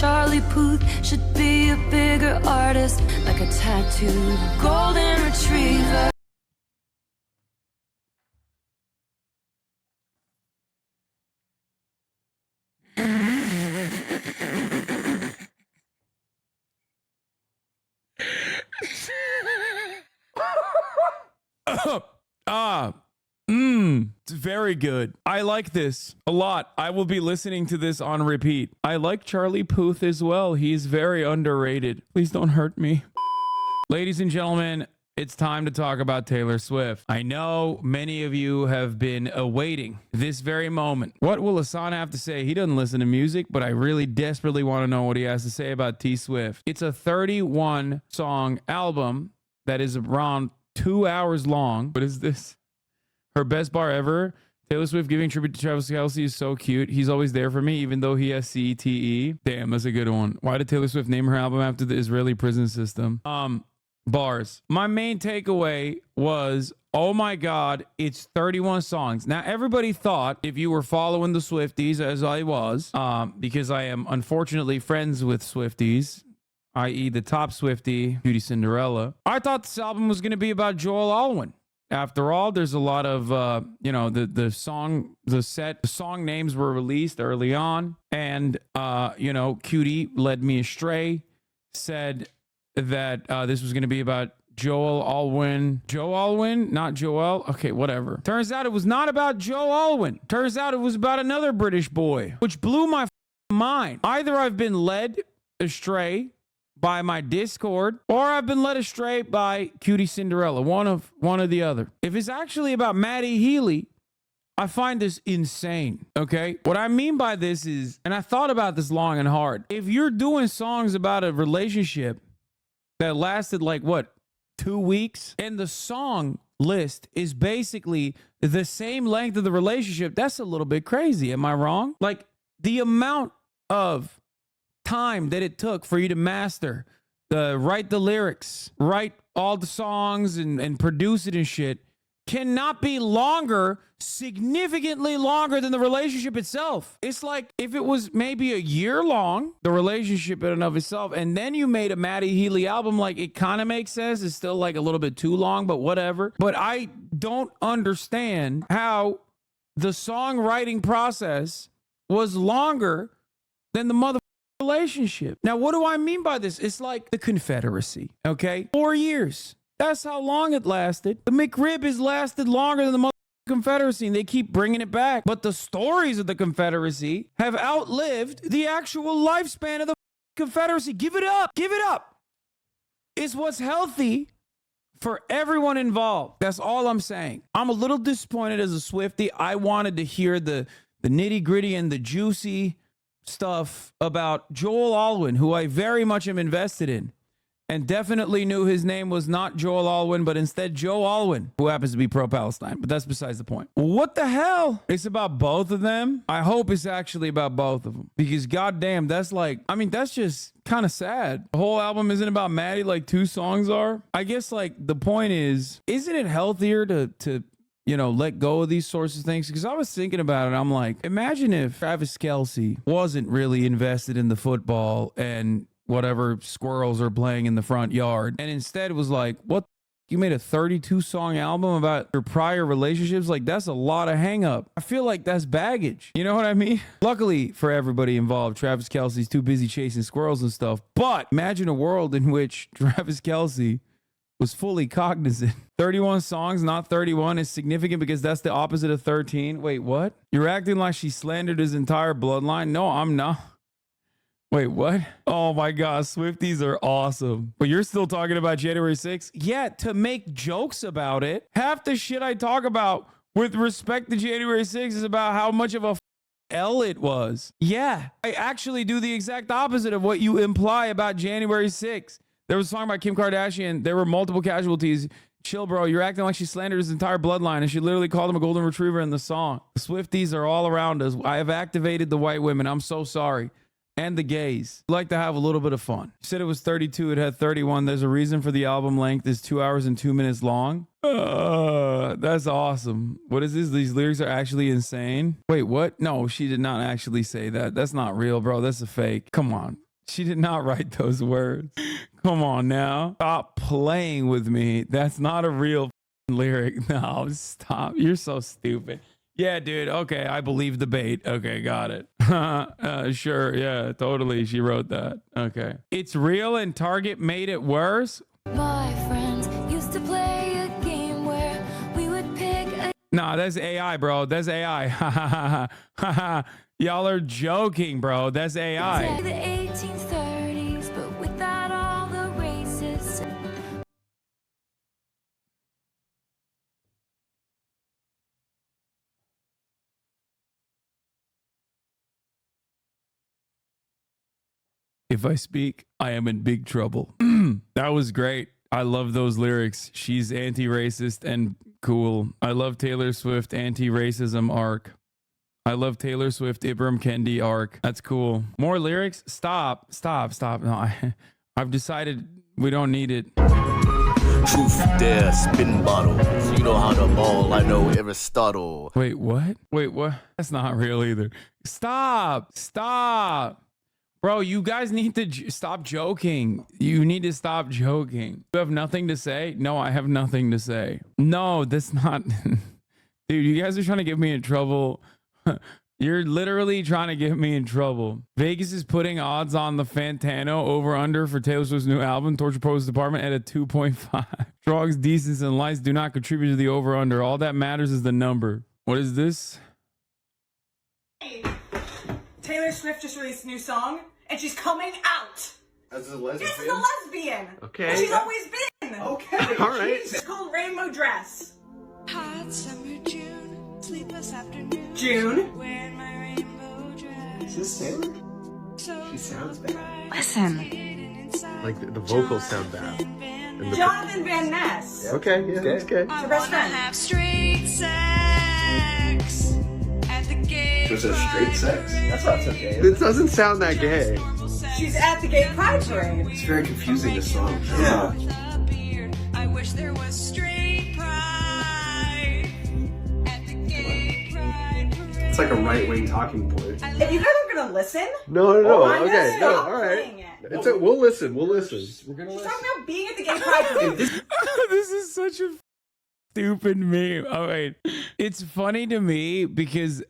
Charlie Puth should be a bigger artist, like a tattooed golden retriever. It's very good. I like this a lot. I will be listening to this on repeat. I like Charlie Puth as well. He's very underrated. Please don't hurt me. Ladies and gentlemen, it's time to talk about Taylor Swift. I know many of you have been awaiting this very moment. What will Hasan have to say? He doesn't listen to music, but I really desperately want to know what he has to say about T Swift. It's a 31 song album that is around 2 hours long. What is this? Her best bar ever. Taylor Swift giving tribute to Travis Kelce is so cute. He's always there for me, even though he has CTE. Damn, that's a good one. Why did Taylor Swift name her album after the Israeli prison system? Bars. My main takeaway was, oh my God, it's 31 songs. Now, everybody thought, if you were following the Swifties, as I was, because I am unfortunately friends with Swifties, i.e. the top Swiftie, Beauty Cinderella, I thought this album was going to be about Joel Alwyn. After all, there's a lot of, the song names were released early on. And, Cutie Led Me Astray said that this was going to be about Joel Alwyn. Joe Alwyn, not Joel. Okay, whatever. Turns out it was not about Joe Alwyn. Turns out it was about another British boy, which blew my mind. Either I've been led astray by my Discord, or I've been led astray by Cutie Cinderella, one or the other. If it's actually about Maddie Healy, I find this insane, okay? What I mean by this is, and I thought about this long and hard, if you're doing songs about a relationship that lasted 2 weeks, and the song list is basically the same length of the relationship, that's a little bit crazy. Am I wrong? Like, the amount of time that it took for you to master, write the lyrics, write all the songs and produce it and shit cannot be longer, significantly longer than the relationship itself. It's like if it was maybe a year long, the relationship in and of itself, and then you made a Maddie Healy album, it kind of makes sense. It's still a little bit too long, but whatever. But I don't understand how the songwriting process was longer than the mother relationship. Now, what do I mean by this? It's like the Confederacy, okay? 4 years. That's how long it lasted. The McRib has lasted longer than the mother Confederacy, and they keep bringing it back. But the stories of the Confederacy have outlived the actual lifespan of the Confederacy. Give it up. Give it up. It's what's healthy for everyone involved. That's all I'm saying. I'm a little disappointed as a Swiftie. I wanted to hear the nitty gritty and the juicy stuff about Joel Alwyn, who I very much am invested in, and definitely knew his name was not Joel Alwyn, but instead Joe Alwyn, who happens to be pro-Palestine. But that's besides the point. What the hell? It's about both of them? I hope it's actually about both of them, because goddamn, that's that's just kind of sad. The whole album isn't about Maddie like 2 songs are. I guess the point is, isn't it healthier to let go of these sorts of things? Because I was thinking about it. I'm like, imagine if Travis Kelce wasn't really invested in the football and whatever squirrels are playing in the front yard, and instead was like, what? You made a 32 song album about your prior relationships? That's a lot of hang up. I feel like that's baggage. You know what I mean? Luckily for everybody involved, Travis Kelce's too busy chasing squirrels and stuff. But imagine a world in which Travis Kelce was fully cognizant. 31 songs, not 31, is significant because that's the opposite of 13. Wait, what? You're acting like she slandered his entire bloodline? No, I'm not. Wait, what? Oh my God, Swifties are awesome. But you're still talking about January 6th? Yeah, to make jokes about it. Half the shit I talk about with respect to January 6th is about how much of a L it was. Yeah, I actually do the exact opposite of what you imply about January 6th. There was a song by Kim Kardashian. There were multiple casualties. Chill, bro. You're acting like she slandered his entire bloodline, and she literally called him a golden retriever in the song. The Swifties are all around us. I have activated the white women. I'm so sorry. And the gays. Like to have a little bit of fun. You said it was 32. It had 31. There's a reason for the album length is 2 hours and 2 minutes long. That's awesome. What is this? These lyrics are actually insane. Wait, what? No, she did not actually say that. That's not real, bro. That's a fake. Come on. She did not write those words. Come on now. Stop playing with me. That's not a real lyric. No, stop. You're so stupid. Yeah, dude. Okay, I believe the bait. Okay, got it. Sure. Yeah, totally. She wrote that. Okay. It's real and Target made it worse. My friends used to play a game where we would pick a Nah, that's AI, bro. That's AI. Y'all are joking, bro. That's AI. the 1830s, but without all the races. If I speak, I am in big trouble. That was great. I love those lyrics. She's anti-racist and cool. I love Taylor Swift anti-racism arc. I love Taylor Swift Ibram Kendi arc. That's cool. More lyrics? Stop. No, I've decided we don't need it. Truth, dare, spin bottle. So you know how to ball. I know Aristotle. Wait, what? That's not real either. Stop. Bro, you guys need to stop joking. You need to stop joking. You have nothing to say? No, I have nothing to say. No, that's not. Dude, you guys are trying to get me in trouble. You're literally trying to get me in trouble. Vegas is putting odds on the Fantano over-under for Taylor Swift's new album, Torture Pose Department, at a 2.5. Drugs, decency, and lies do not contribute to the over-under. All that matters is the number. What is this? Taylor Swift just released a new song, and she's coming out. As a lesbian? Yes, as a lesbian. Okay. And she's always been. Okay. All right. It's called Rainbow Dress. Hot summer June, sleepless afternoon. June. Wearing my rainbow dress. Is this Taylor? So She sounds bad. Listen. Like the vocals sound bad. And the- Jonathan Van Ness. Okay, yeah, that's good. I Your best wanna friend. have straight sex at the gay Was it straight sex? That's not so gay. It doesn't sound that gay. She's at the Gay Pride Parade. It's very confusing, this song. Yeah. I wish there was straight pride at the gay pride parade. It's like a right-wing talking point. If you guys are gonna listen, No. I'm gonna Okay, no, stop all right. playing it. It's a, we'll listen. We're gonna She's listen. talking about being at the Gay Pride Parade. This is such a stupid meme. Oh, wait. It's funny to me because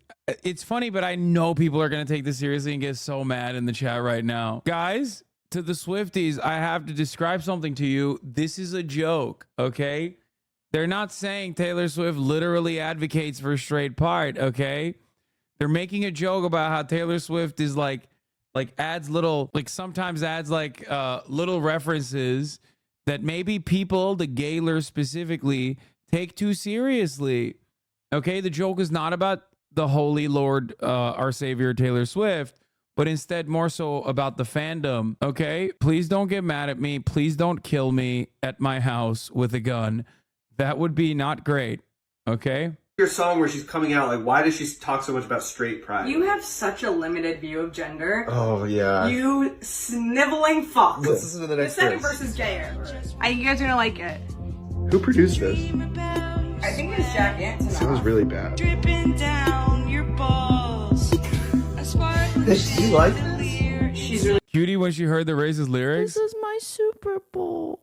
it's funny, but I know people are going to take this seriously and get so mad in the chat right now. Guys, to the Swifties, I have to describe something to you. This is a joke, okay? They're not saying Taylor Swift literally advocates for straight pride, okay? They're making a joke about how Taylor Swift is like adds little, like sometimes adds like little references that maybe people, the gaylers specifically, take too seriously. Okay, the joke is not about the Holy Lord, our Savior Taylor Swift, but instead more so about the fandom. Okay, please don't get mad at me. Please don't kill me at my house with a gun. That would be not great. Okay. Your song where she's coming out, like, why does she talk so much about straight pride? You have such a limited view of gender. Oh, yeah. You sniveling fuck. Let's listen to the The next second verse. verse is gayer. I think you guys are gonna like it. Who produced this? I think it's Jack It sounds Antonoff. really bad. Dripping down your balls. A sparkling Do you like chandelier. She's really Cutie, when she heard the racist lyrics, This is my Super Bowl.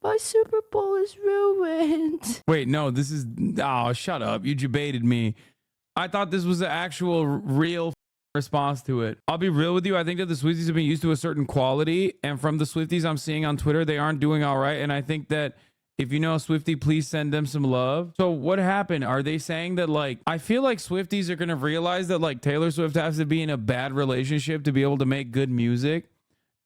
My Super Bowl is ruined. wait, no, this is, oh, shut up. You debated me. I thought this was an actual real response to it. I'll be real with you. I think that the Swifties have been used to a certain quality, and from the Swifties I'm seeing on Twitter, they aren't doing all right. And I think that if you know a Swiftie, please send them some love. So what happened? Are they saying that, like, I feel like Swifties are going to realize that, like, Taylor Swift has to be in a bad relationship to be able to make good music.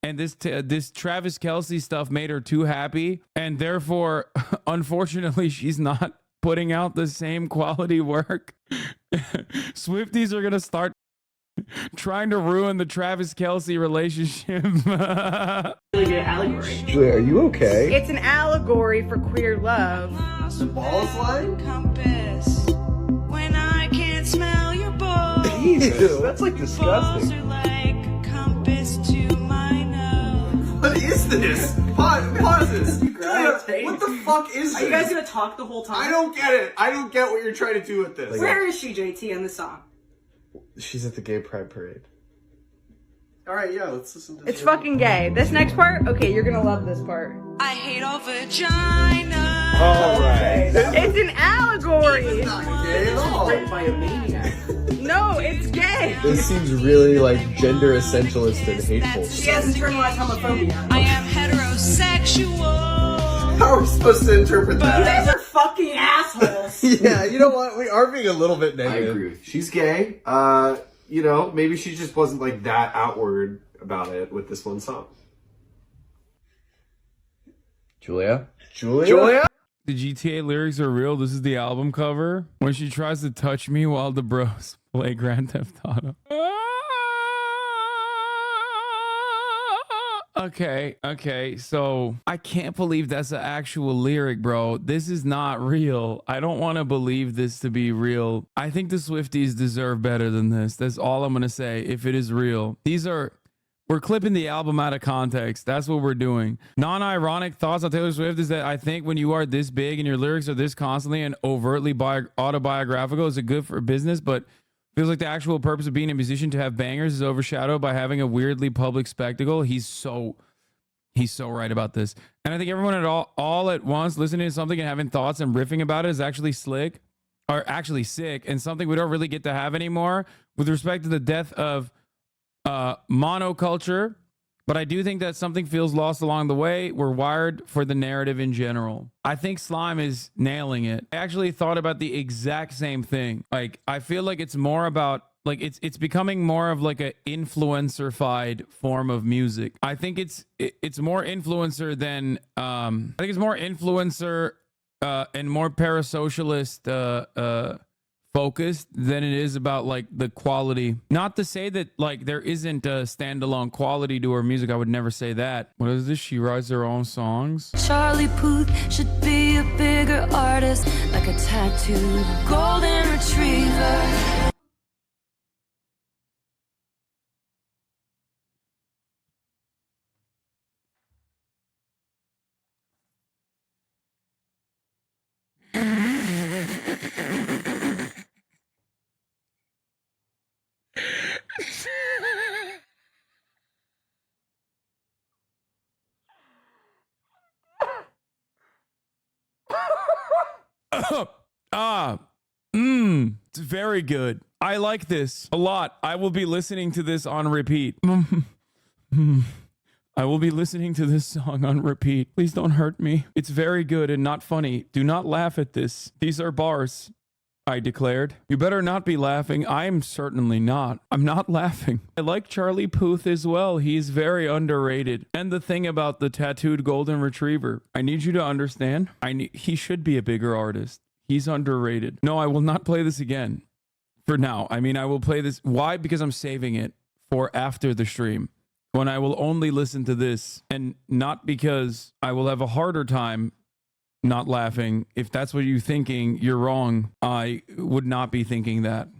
And this Travis Kelce stuff made her too happy. And therefore, unfortunately, she's not putting out the same quality work. Swifties are going to start trying to ruin the Travis Kelce relationship. good allegory. Julia, are you okay? It's an allegory for queer love. The ball's line? Compass. When I can't smell your balls. Ew, that's like Balls disgusting. are like a compass to my nose. What is this? Pause this. Julia, what the fuck is Are this? you guys gonna talk the whole time? I don't get it. I don't get what you're trying to do with this. Where is she, JT, in the song? She's at the gay pride parade. Alright, yeah, let's listen to It's this. fucking gay. This next part, okay, you're gonna love this part. I hate all vagina. Alright. It's an allegory. Not gay at all. By a maniac. No, it's gay. This seems really like gender essentialist and hateful. She has internalized homophobia. I am heterosexual. How are we supposed to interpret You that? guys are fucking assholes. Yeah, you know what? We are being a little bit I negative. agree with you. She's gay. You know, maybe she just wasn't like that outward about it with this one song. Julia? Julia? The GTA lyrics are real. This is the album cover. When she tries to touch me while the bros play Grand Theft Auto. Okay. So I can't believe that's an actual lyric, bro. This is not real. I don't want to believe this to be real. I think the Swifties deserve better than this. That's all I'm going to say. If it is real, we're clipping the album out of context. That's what we're doing. Non-ironic thoughts on Taylor Swift is that I think when you are this big and your lyrics are this constantly and overtly autobiographical, is it good for business? But feels like the actual purpose of being a musician to have bangers is overshadowed by having a weirdly public spectacle. He's so right about this. And I think everyone at all at once listening to something and having thoughts and riffing about it is actually sick, and something we don't really get to have anymore with respect to the death of monoculture. But I do think that something feels lost along the way. We're wired for the narrative in general. I think Slime is nailing it. I actually thought about the exact same thing. Like, I feel like it's more about, like, it's becoming more of like a influencer-fied form of music. I think it's more influencer than I think it's more influencer and more parasocialist focused than it is about like the quality. Not to say that like there isn't a standalone quality to her music. I would never say that. What is this? She writes her own songs. Charlie Puth should be a bigger artist, like a tattooed golden retriever. It's very good. I like this a lot. I will be listening to this on repeat. I will be listening to this song on repeat. Please don't hurt me. It's very good and not funny. Do not laugh at this. These are bars, I declared. You better not be laughing. I am certainly not. I'm not laughing. I like Charlie Puth as well. He's very underrated. And the thing about the tattooed golden retriever, I need you to understand. He should be a bigger artist. He's underrated. No, I will not play this again for now. I mean, I will play this. Why? Because I'm saving it for after the stream, when I will only listen to this, and not because I will have a harder time not laughing. If that's what you're thinking, you're wrong. I would not be thinking that.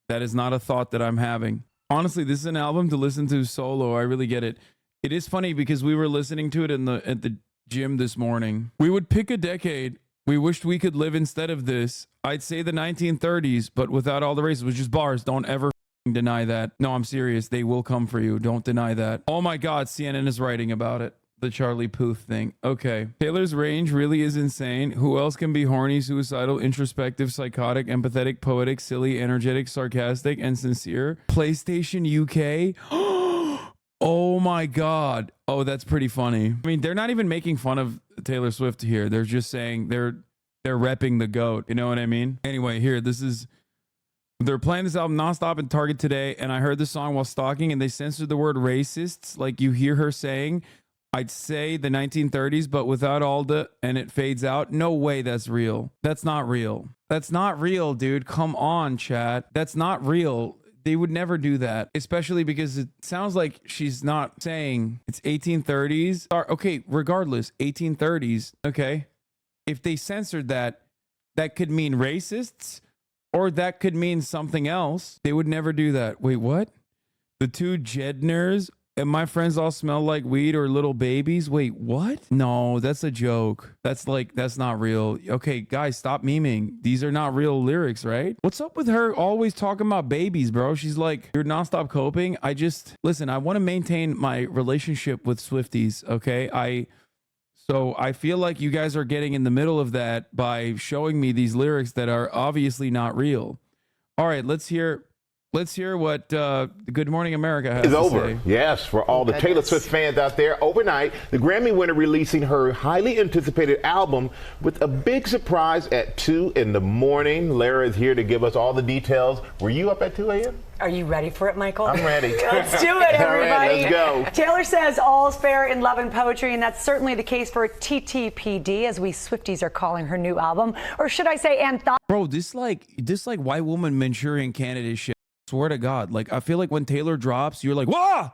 That is not a thought that I'm having. Honestly, this is an album to listen to solo. I really get it. It is funny because we were listening to it at the gym this morning. We would pick a decade we wished we could live instead of this. I'd say the 1930s, but without all the races, which is bars. Don't ever deny that. No, I'm serious. They will come for you. Don't deny that. Oh my God, CNN is writing about it. The Charlie Puth thing. Okay. Taylor's range really is insane. Who else can be horny, suicidal, introspective, psychotic, empathetic, poetic, silly, energetic, sarcastic, and sincere? PlayStation UK? Oh my God. Oh, that's pretty funny. I mean, they're not even making fun of Taylor Swift here. They're just saying they're repping the GOAT. You know what I mean? Anyway, here, they're playing this album nonstop in Target today, and I heard this song while stalking, and they censored the word racists, like you hear her saying. I'd say the 1930s, but without all the, and it fades out. No way that's real. That's not real. That's not real, dude. Come on, chat. That's not real. They would never do that, especially because it sounds like she's not saying it's 1830s. Okay, regardless, 1830s. Okay. If they censored that, that could mean racists, or that could mean something else. They would never do that. Wait, what? The two Jedners And my friends all smell like weed or little babies. Wait, what? No, that's a joke. That's not real. Okay, guys, stop memeing. These are not real lyrics, right? What's up with her always talking about babies, bro? She's like, you're nonstop coping. Listen, I want to maintain my relationship with Swifties, okay? So I feel like you guys are getting in the middle of that by showing me these lyrics that are obviously not real. All right, let's hear what Good Morning America has to over. say. Yes, for all the Taylor Swift fans out there, overnight, the Grammy winner releasing her highly anticipated album with a big surprise at 2 in the morning. Lara is here to give us all the details. Were you up at 2 a.m.? Are you ready for it, Michael? I'm ready. Let's do it, everybody. All right, let's go. Taylor says all's fair in love and poetry, and that's certainly the case for TTPD, as we Swifties are calling her new album. Or should I say anthology? Bro, this white woman Manchurian candidate shit. Swear to God, like I feel like when Taylor drops, you're like, "Wow,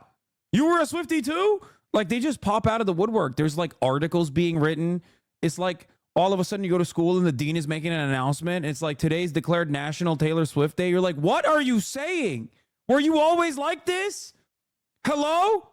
you were a Swiftie too?" Like they just pop out of the woodwork. There's like articles being written. It's like all of a sudden you go to school and the dean is making an announcement. It's like today's declared National Taylor Swift Day. You're like, "What are you saying? Were you always like this? Hello?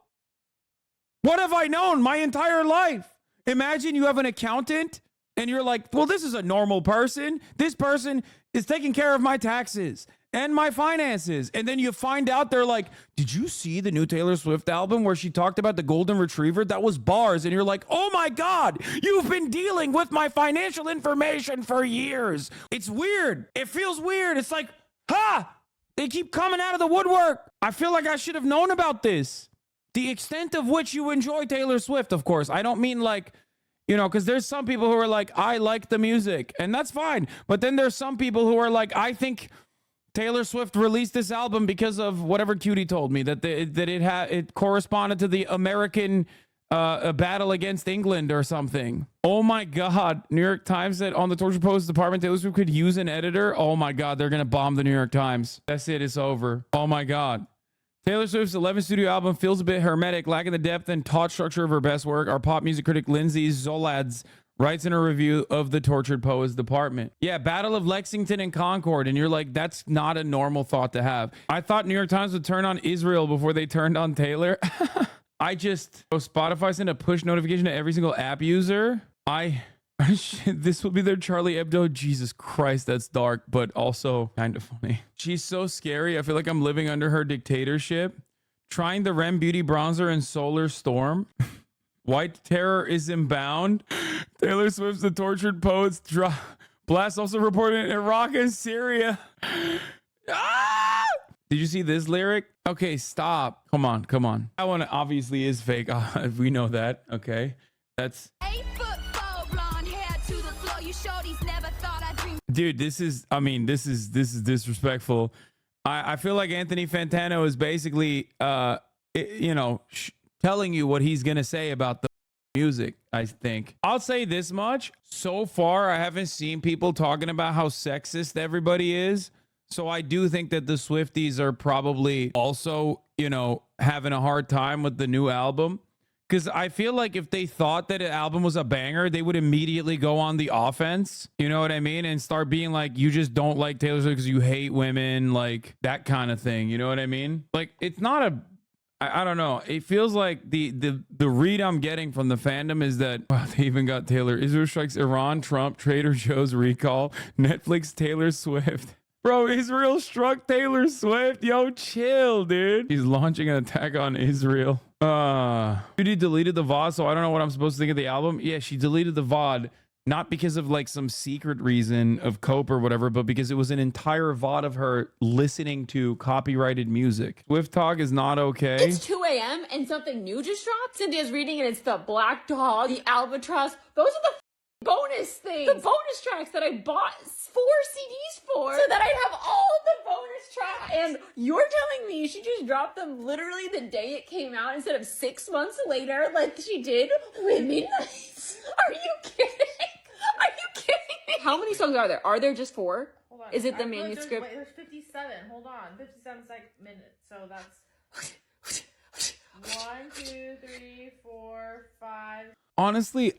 What have I known my entire life?" Imagine you have an accountant and you're like, "Well, this is a normal person. This person is taking care of my taxes and my finances." And then you find out they're like, "Did you see the new Taylor Swift album where she talked about the golden retriever?" That was bars. And you're like, "Oh my God, you've been dealing with my financial information for years." It's weird. It feels weird. It's like, they keep coming out of the woodwork. I feel like I should have known about this. The extent of which you enjoy Taylor Swift, of course. I don't mean like, because there's some people who are like, "I like the music," and that's fine. But then there's some people who are like, "I think Taylor Swift released this album because of whatever Cutie told me that it corresponded to the American battle against England or something." Oh my God. New York Times said on the Torture Post department, Taylor Swift could use an editor. Oh my God. They're going to bomb the New York Times. That's it. It's over. Oh my God. Taylor Swift's 11th studio album feels a bit hermetic, lacking the depth and taut structure of her best work. Our pop music critic Lindsay Zolads writes in a review of the Tortured Poets department. Yeah, Battle of Lexington and Concord. And you're like, that's not a normal thought to have. I thought New York Times would turn on Israel before they turned on Taylor. Spotify sent a push notification to every single app user. This will be their Charlie Hebdo. Jesus Christ, that's dark, but also kind of funny. She's so scary. I feel like I'm living under her dictatorship. Trying the Rem Beauty bronzer in Solar Storm. White terror is inbound. Taylor Swift's The Tortured Poets blast also reported in Iraq and Syria. Did you see this lyric? Okay, stop. Come on. That one obviously is fake. We know that. Okay. That's... Dude, this is disrespectful. I feel like Anthony Fantano is basically, telling you what he's going to say about the music, I think. I'll say this much. So far, I haven't seen people talking about how sexist everybody is. So I do think that the Swifties are probably also, having a hard time with the new album. Because I feel like if they thought that an album was a banger, they would immediately go on the offense. You know what I mean? And start being like, you just don't like Taylor Swift because you hate women, like that kind of thing. You know what I mean? Like, it's not I don't know. It feels like the read I'm getting from the fandom is that, wow, they even got Taylor. Israel strikes Iran, Trump, Trader Joe's recall, Netflix, Taylor Swift. Bro, Israel struck Taylor Swift. Yo, chill, dude. He's launching an attack on Israel. Judy deleted the VOD, so I don't know what I'm supposed to think of the album. Yeah, she deleted the VOD, not because of like some secret reason of cope or whatever, but because it was an entire VOD of her listening to copyrighted music. Swift Talk is not okay. It's 2 a.m. and something new just dropped. Cynthia's reading and it's the Black Dog, the Albatross. Those are the bonus things. The bonus tracks that I bought 4 CDs for so that I'd have all the bonus tracks. And you're telling me she just dropped them literally the day it came out instead of 6 months later like she did with Midnight? Are you kidding? Are you kidding me? How many songs are there? Are there just 4? Hold on. Is it the manuscript? There's 57. Hold on. 57 minutes. So that's 1, 2, 3, 4, 5. Honestly,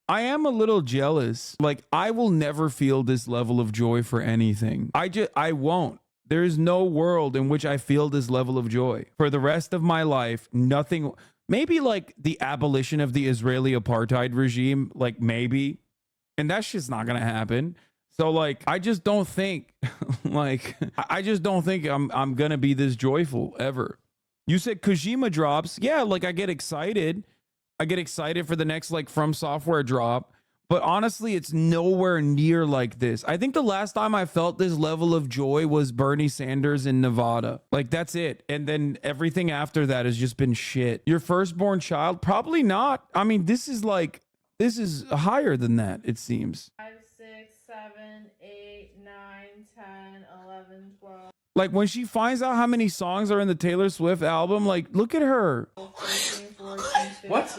I am a little jealous. Like, I will never feel this level of joy for anything. I won't. There is no world in which I feel this level of joy. For the rest of my life, nothing, maybe like the abolition of the Israeli apartheid regime, like maybe, and that shit's not gonna happen. So like, I just don't think, like, I just don't think I'm gonna be this joyful ever. You said Kojima drops. Yeah, like I get excited. I get excited for the next like From Software drop. But honestly, it's nowhere near like this. I think the last time I felt this level of joy was Bernie Sanders in Nevada. Like that's it. And then everything after that has just been shit. Your firstborn child? Probably not. I mean, this is higher than that, it seems. 5, 6, 7, 8, 9, 10, 11, 12. Like when she finds out how many songs are in the Taylor Swift album, like look at her. 13, 14, 15. What?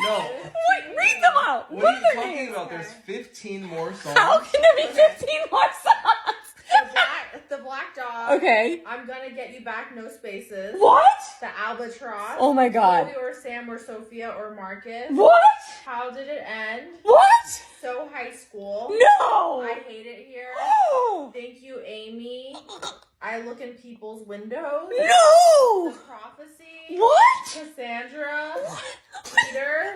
No. Wait, read them out. What are you talking about? There's 15 more songs. How can there be 15 more songs? The black dog. Okay. I'm gonna get you back. No spaces. What? The albatross. Oh my God. Chloe or Sam or Sophia or Marcus. What? How did it end? What? So high school. No. I hate it here. No. Thank you, Amy. I look in people's windows. No. The prophecy. What? Cassandra. Peter.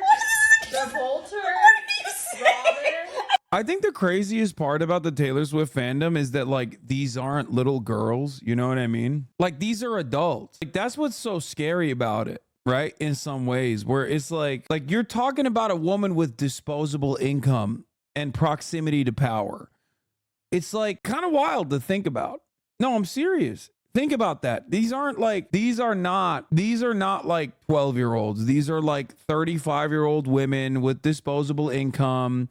The Volter. What Robin. I think the craziest part about the Taylor Swift fandom is that like these aren't little girls, you know what I mean? Like these are adults. Like that's what's so scary about it, right? In some ways, where it's like you're talking about a woman with disposable income and proximity to power. It's like kind of wild to think about. No, I'm serious. Think about that. These are not like 12-year-olds. These are like 35-year-old women with disposable income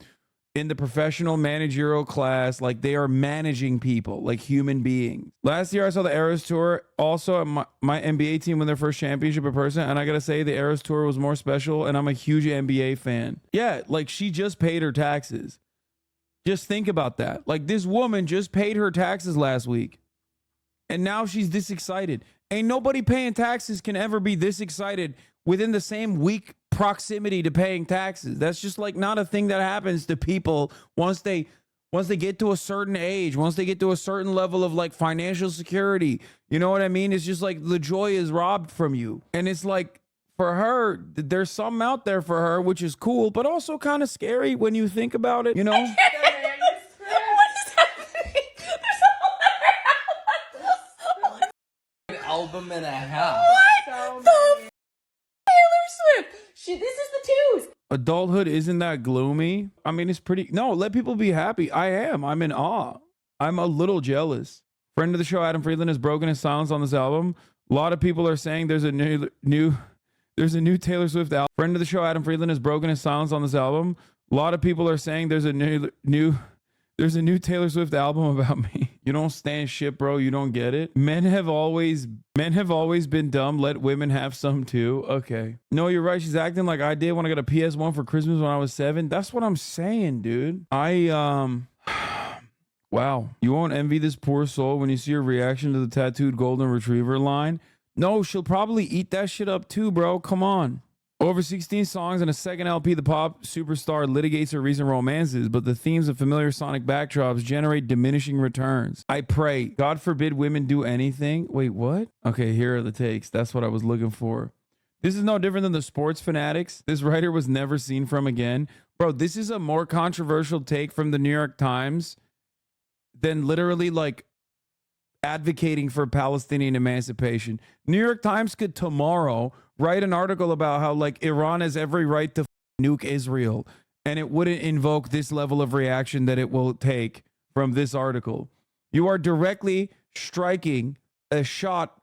in the professional managerial class. Like they are managing people like human beings. Last year I saw the Eras Tour also at my NBA team win their first championship in person, and I gotta say the Eras Tour was more special, and I'm a huge NBA fan. Yeah, like she just paid her taxes. Just think about that. Like this woman just paid her taxes last week, and now she's this excited. Ain't nobody paying taxes can ever be this excited within the same week proximity to paying taxes. That's just like not a thing that happens to people once they get to a certain age, once they get to a certain level of like financial security. You know what I mean? It's just like the joy is robbed from you. And it's like for her, there's something out there for her, which is cool, but also kind of scary when you think about it, you know? What is happening? An album and a half. What the Taylor Swift? This is the twos. Adulthood isn't that gloomy. I mean, it's pretty. No, let people be happy. I am. I'm in awe. I'm a little jealous. Friend of the show, Adam Friedland, has broken his silence on this album. A lot of people are saying there's a new Taylor Swift album. Friend of the show, Adam Friedland, has broken his silence on this album. A lot of people are saying there's a new Taylor Swift album about me. You don't stand shit, bro. You don't get it. Men have always been dumb. Let women have some too. Okay. No, you're right. She's acting like I did when I got a PS1 for Christmas when I was 7. That's what I'm saying, dude. Wow. You won't envy this poor soul when you see her reaction to the tattooed golden retriever line. No, she'll probably eat that shit up too, bro. Come on. Over 16 songs and a second LP, the pop superstar litigates her recent romances, but the themes of familiar sonic backdrops generate diminishing returns. I pray, God forbid women do anything. Wait, what? Okay, here are the takes. That's what I was looking for. This is no different than the sports fanatics. This writer was never seen from again. Bro, this is a more controversial take from the New York Times than literally like advocating for Palestinian emancipation. New York Times could tomorrow write an article about how like Iran has every right to nuke Israel, and it wouldn't invoke this level of reaction that it will take from this article. You are directly striking a shot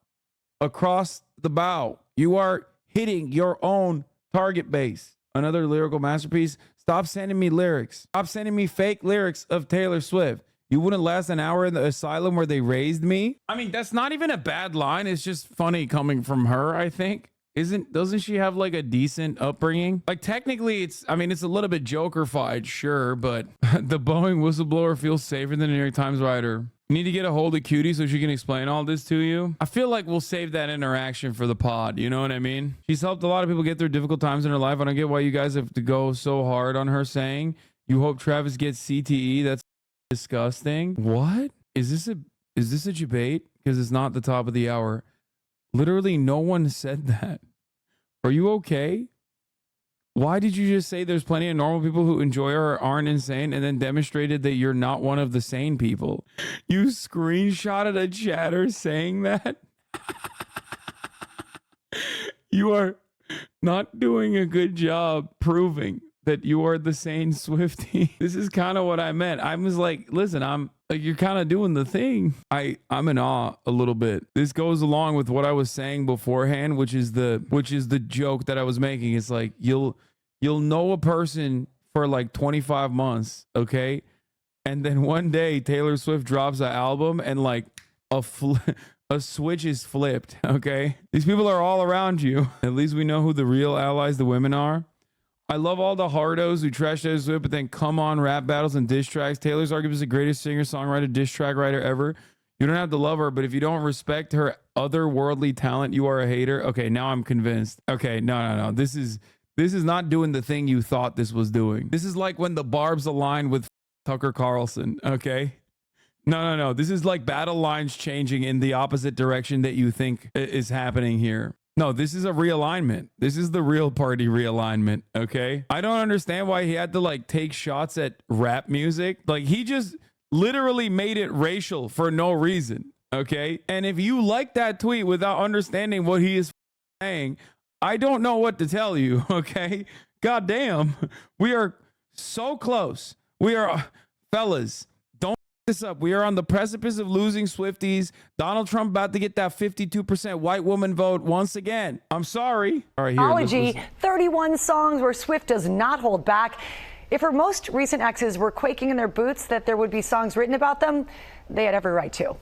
across the bow. You are hitting your own target base. Another lyrical masterpiece. Stop sending me lyrics. Stop sending me fake lyrics of Taylor Swift. You wouldn't last an hour in the asylum where they raised me. I mean, that's not even a bad line. It's just funny coming from her, I think. Doesn't she have like a decent upbringing? Like technically it's a little bit jokerfied, sure, but the Boeing whistleblower feels safer than the New York Times writer. You need to get a hold of Cutie so she can explain all this to you. I feel like we'll save that interaction for the pod. You know what I mean? She's helped a lot of people get through difficult times in her life. I don't get why you guys have to go so hard on her saying you hope Travis gets CTE. That's disgusting. What? Is this a is this a debate? Because it's not the top of the hour. Literally, no one said that. Are you okay? Why did you just say there's plenty of normal people who enjoy her or aren't insane and then demonstrated that you're not one of the sane people? You screenshotted a chatter saying that? You are not doing a good job proving that you are the sane Swiftie. This is kind of what I meant. I was like, listen, I'm like, you're kind of doing the thing. I'm in awe a little bit. This goes along with what I was saying beforehand, which is the joke that I was making. It's like you'll know a person for like 25 months, okay? And then one day Taylor Swift drops an album and like a switch is flipped, okay? These people are all around you. At least we know who the real allies, the women, are. I love all the hardos who trash Taylor Swift, but then come on rap battles and diss tracks. Taylor's arguably the greatest singer-songwriter, diss track writer ever. You don't have to love her, but if you don't respect her otherworldly talent, you are a hater. Okay, now I'm convinced. Okay, no. This is not doing the thing you thought this was doing. This is like when the barbs align with Tucker Carlson, okay? No. This is like battle lines changing in the opposite direction that you think is happening here. No, this is a realignment. This is the real party realignment, okay? I don't understand why he had to like take shots at rap music. Like he just literally made it racial for no reason, okay? And if you like that tweet without understanding what he is saying, I don't know what to tell you, okay? God damn. We are so close. We are, fellas, don't this up. We are on the precipice of losing Swifties. Donald Trump about to get that 52% white woman vote once again. I'm sorry. All right, here. Apology, 31 songs where Swift does not hold back. If her most recent exes were quaking in their boots that there would be songs written about them, they had every right to.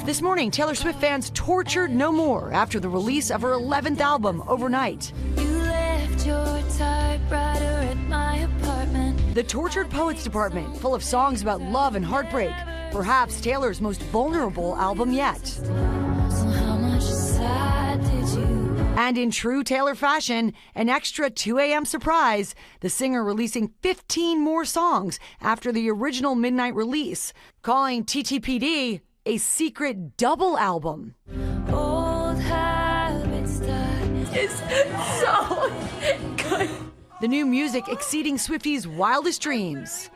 This morning, Taylor Swift fans tortured no more after the release of her 11th album, Overnight. You left your typewriter at my apartment. The Tortured Poets Department, full of songs about love and heartbreak. Perhaps Taylor's most vulnerable album yet. So how much sad did you? And in true Taylor fashion, an extra 2 a.m. surprise, the singer releasing 15 more songs after the original midnight release, calling TTPD a secret double album. Old habits die. It's so good. The new music exceeding Swifties' wildest dreams.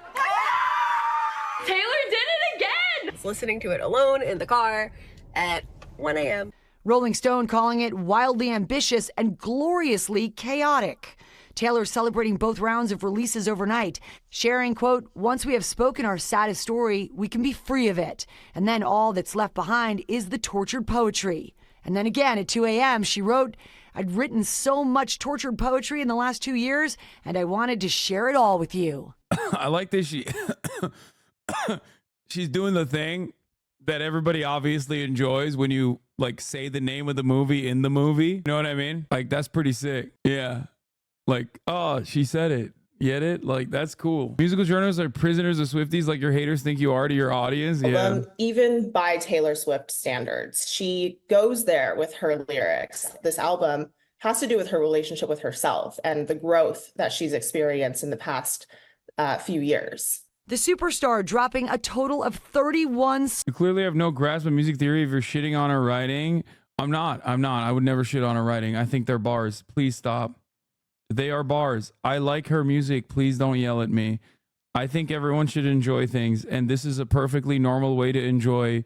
Taylor did it again! Listening to it alone in the car at 1 a.m. Rolling Stone calling it wildly ambitious and gloriously chaotic. Taylor celebrating both rounds of releases overnight, sharing, quote, once we have spoken our saddest story, we can be free of it. And then all that's left behind is the tortured poetry. And then again at 2 a.m., she wrote, I'd written so much tortured poetry in the last 2 years, and I wanted to share it all with you. I like this. She's doing the thing that everybody obviously enjoys when you like say the name of the movie in the movie. You know what I mean? Like, that's pretty sick. Yeah. Like, oh, she said it. Get it? Like, that's cool. Musical journalists are prisoners of Swifties like your haters think you are to your audience. Yeah. Even by Taylor Swift standards, she goes there with her lyrics. This album has to do with her relationship with herself and the growth that she's experienced in the past few years. The superstar dropping a total of 31. You clearly have no grasp of music theory if you're shitting on her writing. I'm not. I would never shit on her writing. I think they're bars. Please stop. They are bars. I like her music. Please don't yell at me. I think everyone should enjoy things, and this is a perfectly normal way to enjoy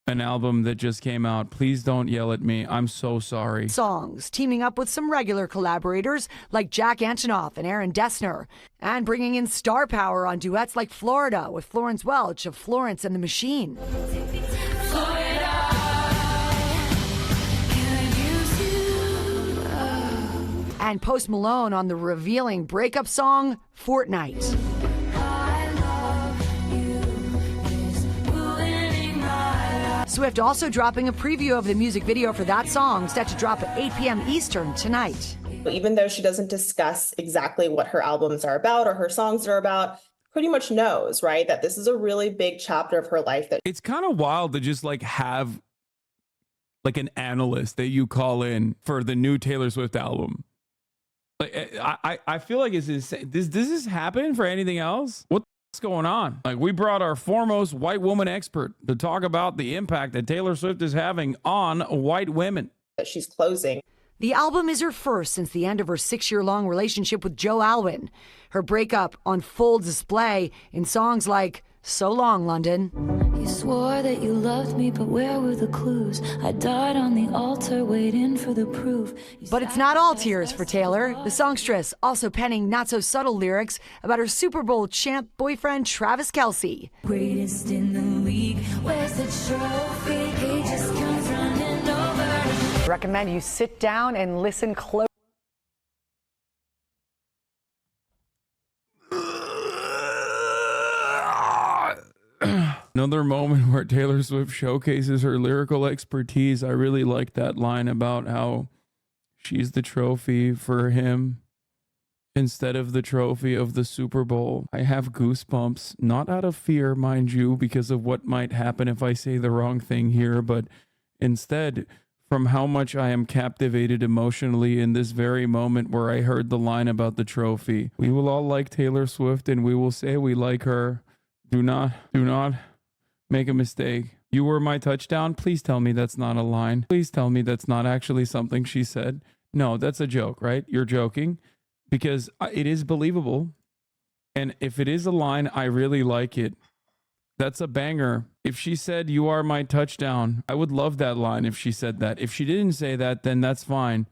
an album that just came out. Please don't yell at me. I'm so sorry. Songs, teaming up with some regular collaborators like Jack Antonoff and Aaron Dessner, and bringing in star power on duets like Florida with Florence Welch of Florence and the Machine. And Post Malone on the revealing breakup song, Fortnite. Swift also dropping a preview of the music video for that song, set to drop at 8 p.m. Eastern tonight. Even though she doesn't discuss exactly what her albums are about or her songs are about, pretty much knows, right, that this is a really big chapter of her life. That it's kind of wild to just like have like an analyst that you call in for the new Taylor Swift album. Like, I feel like it's insane. Does this happen for anything else? What's going on? Like, we brought our foremost white woman expert to talk about the impact that Taylor Swift is having on white women. She's closing. The album is her first since the end of her 6-year-long relationship with Joe Alwyn. Her breakup on full display in songs like So Long, London. You swore that you loved me, but where were the clues? I died on the altar waiting for the proof. But it's not all tears for Taylor. The songstress also penning not-so-subtle lyrics about her Super Bowl champ boyfriend Travis Kelce. Greatest in the league, where's the trophy? He just comes running over. Recommend you sit down and listen close. Another moment where Taylor Swift showcases her lyrical expertise. I really like that line about how she's the trophy for him instead of the trophy of the Super Bowl. I have goosebumps, not out of fear, mind you, because of what might happen if I say the wrong thing here, but instead from how much I am captivated emotionally in this very moment where I heard the line about the trophy. We will all like Taylor Swift and we will say we like her. Do not make a mistake. You were my touchdown. Please tell me that's not a line. Please tell me that's not actually something she said. No, that's a joke, right? You're joking, because it is believable. And if it is a line, I really like it. That's a banger. If she said, you are my touchdown, I would love that line if she said that. If she didn't say that, then that's fine.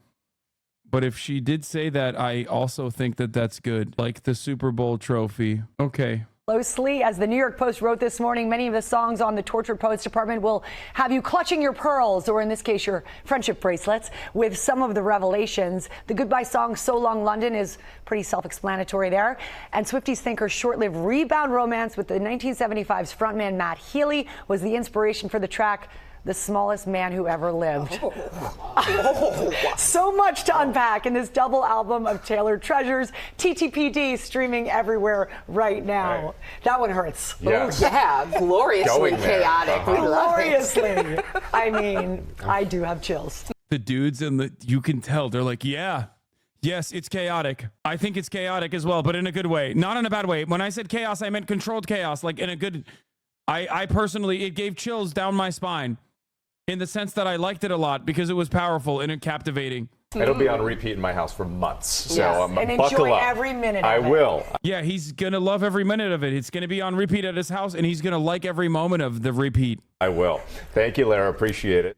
But if she did say that, I also think that that's good. Like the Super Bowl trophy. Okay. Closely. As the New York Post wrote this morning, many of the songs on the Tortured Poets department will have you clutching your pearls, or in this case, your friendship bracelets, with some of the revelations. The goodbye song, So Long London, is pretty self-explanatory there. And Swifties think her short-lived rebound romance with the 1975's frontman Matt Healy was the inspiration for the track The Smallest Man Who Ever Lived. So much to unpack in this double album of Taylor treasures. TTPD streaming everywhere right now. Right. That one hurts. Yes. Oh, yeah, gloriously chaotic. We love it. Gloriously. I mean, I do have chills. The dudes you can tell, they're like, yeah, yes, it's chaotic. I think it's chaotic as well, but in a good way, not in a bad way. When I said chaos, I meant controlled chaos, like in a good, I personally, it gave chills down my spine. In the sense that I liked it a lot because it was powerful and captivating. It'll be on repeat in my house for months. So yes, and buckle enjoy up. every minute I of it. will. Yeah, he's going to love every minute of it. It's going to be on repeat at his house, and he's going to like every moment of the repeat. I will. Thank you, Lara. Appreciate it.